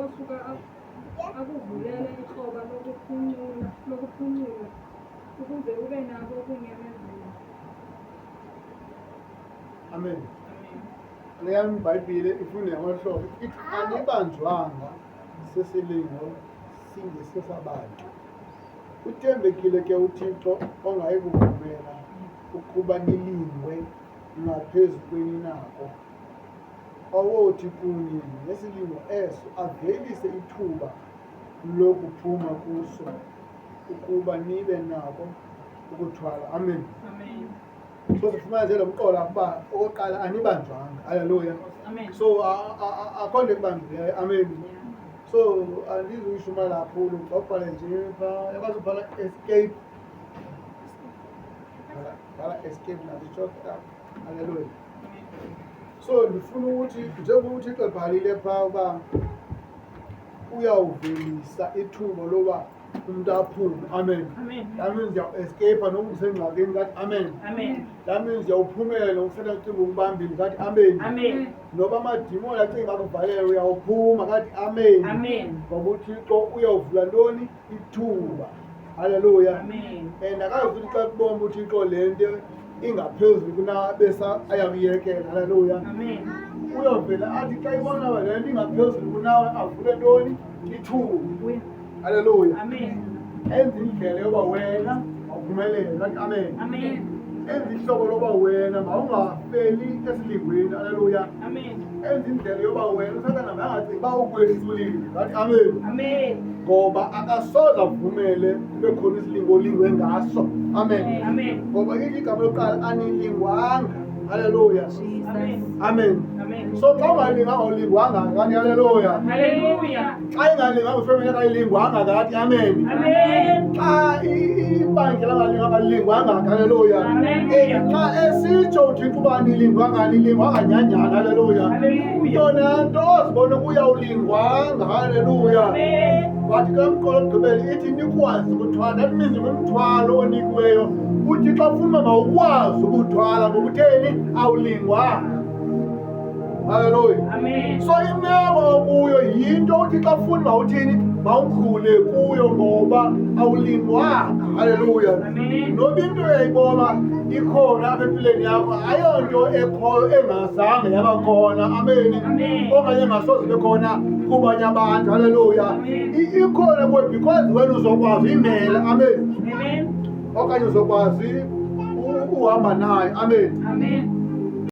osuka akuvulela ikhoba lokuphunyula ukuze ube nako ukunyamezela. Amen. Leyami iBhayibhile ifune ngohlobo ithi anibanjwanga sesilingo singesesabantu. Uthembekile ke uThixo ongayikuvumela ukuba nilingwe ngaphezu kweninako. Awothi kunye nesilingo eso avelise ithuba lokuphuma kuso ukuba nibe nako ukuthwala. Amen. Amen. So sifumana nje lo mqola ukuba okokuqala anibanjwanga. Hallelujah. Amen. So akhonde kubambileyo. Amen. So andizuyishuma lapho ubhale nje pha yakwazi ubhala escape. Bhala escape nazo short. Hallelujah. So ndifuna ukuthi njengoba uThixo ebhalile pha uba uyawuvelisa ithuba loba umuntu aphume. Amen. Amen. That means escape noma usengxakini kathi amen. Amen. That means uyawuphumela nomfela ucingo ukubambile kathi amen. Amen. Noba amadimoni acinga bakuvalele uyawuphuma kathi amen. Amen. Ngoba uThixo uyawuvula ntoni ithuba. Hallelujah. Amen. And akazuthi xa kubomba uThixo lento ingaphezulu kunabesa ayakuyekela. Hallelujah. Amen. Uyovela athi xa ibona lento ingaphezulu kunawe avule ntoni ithuba. Hallelujah. Amen. Enza indlela yoba wena awuphumelele kathi amen. Amen. Enza ihlobo loba wena mawungafeli esilingweni. Hallelujah. Amen. Enza indlela yoba wena uSathane makangathi bawukwelisa ulimi kathi amen. Amen. Ngoba akasoze avumele kube khona isilingo olingwe ngaso. Amen. Amen. Ngoba igama lokuqala anilingwanga. Hallelujah. Amen. Amen. Amen. So xa ungalinganga ulingwanga kathi hallelujah. Hallelujah. Xa ingalinganga ufemele kayilingwanga kathi amen. Amen. Xa ibandla langalingwanga hallelujah. Amen. Xa esitsho uThixo uba nilingwanga nyanyana hallelujah. Hallelujah. Yona nto ozibona kuyawulingwanga hallelujah. Amen. Wathi ke mqolo ogqibela ithi nikwazi ukuthwala. That means ngumthwalo onikiweyo uThixo ufuna mawukwazi ukuthwala ngoba utheni awulingwanga. Hallelujah. Amen. So imeko kuyo yinto uThixo afuna mawuthini mawukhule kuyo ngoba awulingwanga. Hallelujah. Amen. Noba into uyayibona ikhona apha empilweni yakho ayonto ekhoyo engazange yaba khona. Amen. Amen. Okanye engasoze ibe khona kubanye abantu. Hallelujah. Amen. Ikhona kuwe because wena uzokwazi imela. Amen. Amen. Okanye uzokwazi uhamba naye. Amen. Amen.